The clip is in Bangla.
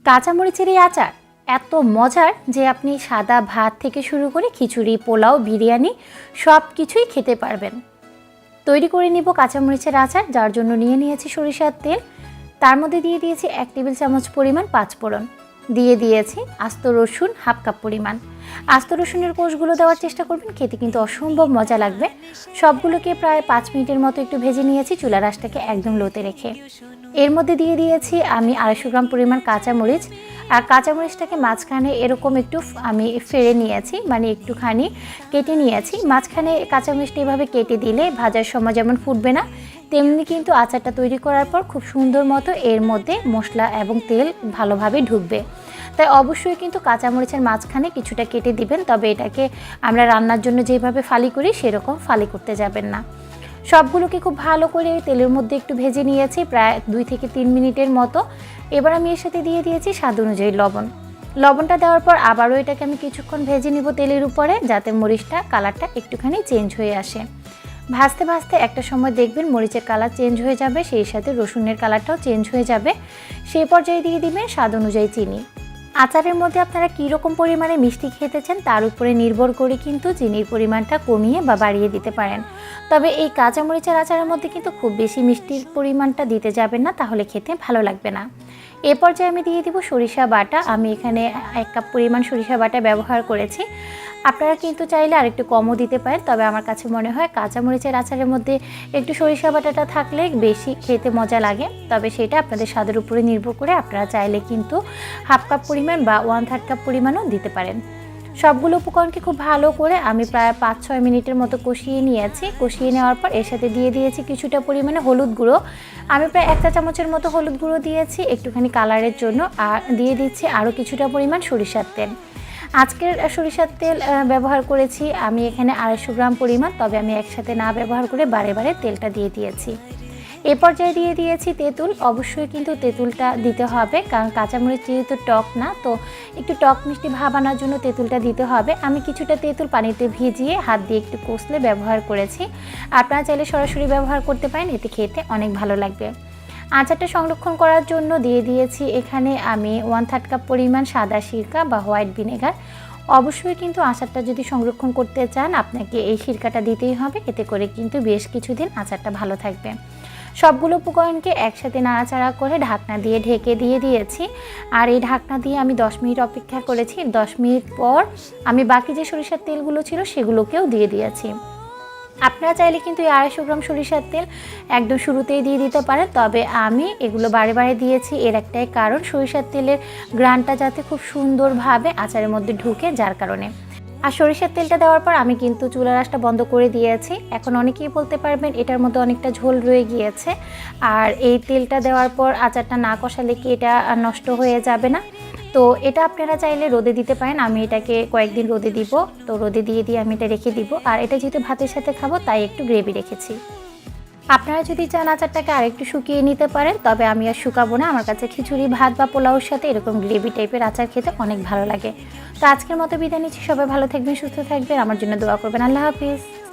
কাঁচামরিচের এই আচার এত মজার যে আপনি সাদা ভাত থেকে শুরু করে খিচুড়ি, পোলাও, বিরিয়ানি সব কিছুই খেতে পারবেন। তৈরি করে নিব কাঁচামরিচের আচার, যার জন্য নিয়ে নিয়েছি সরিষার তেল। তার মধ্যে দিয়ে দিয়েছি 1 টেবিল চামচ পরিমাণ পাঁচফোড়ন, দিয়ে দিয়েছি আস্ত রসুন হাফ কাপ পরিমাণ। আস্ত রসুনের কোষগুলো দেওয়ার চেষ্টা করবেন, খেতে কিন্তু অসম্ভব মজা লাগবে। সবগুলোকে প্রায় 5 মিনিটের মতো একটু ভেজে নিয়েছি, চুলার আঁচটাকে একদম লোতে রেখে। এর মধ্যে দিয়ে দিয়েছি আমি 250 গ্রাম পরিমাণ কাঁচামরিচ। আর কাঁচামরিচটাকে মাঝখানে এরকম একটু আমি ফেড়ে নিয়েছি, মানে একটুখানি কেটে নিয়েছি। মাঝখানে কাঁচামরিচটা এভাবে কেটে দিলে ভাজার সময় যেমন ফুটবে না, তেমনি কিন্তু আচারটা তৈরি করার পর খুব সুন্দর মতো এর মধ্যে মশলা এবং তেল ভালোভাবে ঢুকবে। তাই অবশ্যই কিন্তু কাঁচামরিচের মাঝখানে কিছুটা কেটে দিবেন, তবে এটাকে আমরা রান্নার জন্য যেভাবে ফালি করি সেরকম ফালি করতে যাবেন না। সবগুলোকে খুব ভালো করে তেলের মধ্যে একটু ভেজে নিয়েছি প্রায় 2 থেকে 3 মিনিটের মতো। এবার আমি এর সাথে দিয়ে দিয়েছি স্বাদ অনুযায়ী লবণ। লবণটা দেওয়ার পর আবারও এটাকে আমি কিছুক্ষণ ভেজে নিব তেলের উপরে, যাতে মরিচটা কালারটা একটুখানি চেঞ্জ হয়ে আসে। ভাজতে ভাজতে একটা সময় দেখবেন মরিচের কালার চেঞ্জ হয়ে যাবে, সেই সাথে রসুনের কালারটাও চেঞ্জ হয়ে যাবে। সেই পর্যায়ে দিয়ে দিবেন স্বাদ অনুযায়ী চিনি। আচারের মধ্যে আপনারা কীরকম পরিমাণে মিষ্টি খেতে চান তার উপরে নির্ভর করে কিন্তু চিনির পরিমাণটা কমিয়ে বা বাড়িয়ে দিতে পারেন। তবে এই কাঁচামরিচের আচারের মধ্যে কিন্তু খুব বেশি মিষ্টির পরিমাণটা দিতে যাবেন না, তাহলে খেতে ভালো লাগবে না। এ পর্যায়ে আমি দিয়ে দিব সরিষা বাটা। আমি এখানে 1 কাপ পরিমাণ সরিষা বাটা ব্যবহার করেছি। আপনারা কিন্তু চাইলে আরেকটু কমও দিতে পারেন, তবে আমার কাছে মনে হয় কাঁচামরিচের আচারের মধ্যে একটু সরিষা বাটাটা থাকলে বেশি খেতে মজা লাগে। তবে সেটা আপনাদের স্বাদের উপরে নির্ভর করে, আপনারা চাইলে কিন্তু হাফ কাপ পরিমাণ বা 1/3 কাপ পরিমাণও দিতে পারেন। সবগুলো উপকরণকে খুব ভালো করে আমি প্রায় 5-6 মিনিটের মতো কষিয়ে নিয়েছি। কষিয়ে নেওয়ার পর এর সাথে দিয়ে দিয়েছি কিছুটা পরিমাণে হলুদ গুঁড়ো। আমি প্রায় 1 চা চামচের মতো হলুদ গুঁড়ো দিয়েছি একটুখানি কালারের জন্য। আর দিয়ে দিচ্ছি আরও কিছুটা পরিমাণ সরিষার তেল। আজকের সরিষার তেল ব্যবহার করেছি আমি এখানে 250 গ্রাম পরিমাণ, তবে আমি একসাথে না ব্যবহার করে বারে বারে তেলটা দিয়ে দিয়েছি। এ পর্যায়ে দিয়ে দিয়েছি তেঁতুল। অবশ্যই কিন্তু তেঁতুলটা দিতে হবে, কারণ কাঁচামরিচ যেহেতু টক না, তো একটু টক মিষ্টি ভাব আনার জন্য তেঁতুলটা দিতে হবে। আমি কিছুটা তেঁতুল পানিতে ভিজিয়ে হাত দিয়ে একটু কষলে ব্যবহার করেছি। আপনারা চাইলে সরাসরি ব্যবহার করতে পারেন, এতে খেতে অনেক ভালো লাগবে। আচারটা সংরক্ষণ করার জন্য দিয়ে দিয়েছি এখানে আমি 1/3 কাপ পরিমাণ সাদা সিরকা বা হোয়াইট ভিনেগার। অবশ্যই কিন্তু আচারটা যদি সংরক্ষণ করতে চান আপনাকে এই সিরকাটা দিতেই হবে, এতে করে কিন্তু বেশ কিছুদিন আচারটা ভালো থাকবে। সবগুলো উপকরণকে একসাথে নাড়াচাড়া করে ঢাকনা দিয়ে ঢেকে দিয়ে দিয়েছি। আর এই ঢাকনা দিয়ে আমি 10 মিনিট অপেক্ষা করেছি। 10 মিনিট পর আমি বাকি যে সরিষার তেলগুলো ছিল সেগুলোকেও দিয়ে দিয়েছি। আপনারা চাইলে কিন্তু এই 250 গ্রাম সরিষার তেল একদম শুরুতেই দিয়ে দিতে পারেন, তবে আমি এগুলো বারে বারে দিয়েছি এর একটাই কারণ, সরিষার তেলের গ্রানটা যাতে খুব সুন্দরভাবে আচারের মধ্যে ঢুকে, যার কারণে। আর সরিষার তেলটা দেওয়ার পর আমি কিন্তু চুলার আঁচটা বন্ধ করে দিয়েছি। এখন অনেকেই বলতে পারবেন এটার মধ্যে অনেকটা ঝোল রয়ে গিয়েছে, আর এই তেলটা দেওয়ার পর আচারটা না কষালে কি এটা নষ্ট হয়ে যাবে না? তো এটা আপনারা চাইলে রোদে দিতে পারেন। আমি এটাকে কয়েকদিন রোদে দিব, তো রোদে দিয়ে আমি এটা রেখে দিব। আর এটা যেহেতু ভাতের সাথে খাবো তাই একটু গ্রেভি রেখেছি। আপনারা যদি চান আচারটাকে আরেকটু শুকিয়ে নিতে পারেন, তবে আমি আর শুকাবো না। আমার কাছে খিচুড়ি, ভাত বা পোলাওর সাথে এরকম গ্রেভি টাইপের আচার খেতে অনেক ভালো লাগে। তো আজকের মতো বিদায় নিচ্ছি। সবাই ভালো থাকবেন, সুস্থ থাকবেন, আমার জন্য দোয়া করবেন। আল্লাহ হাফিজ।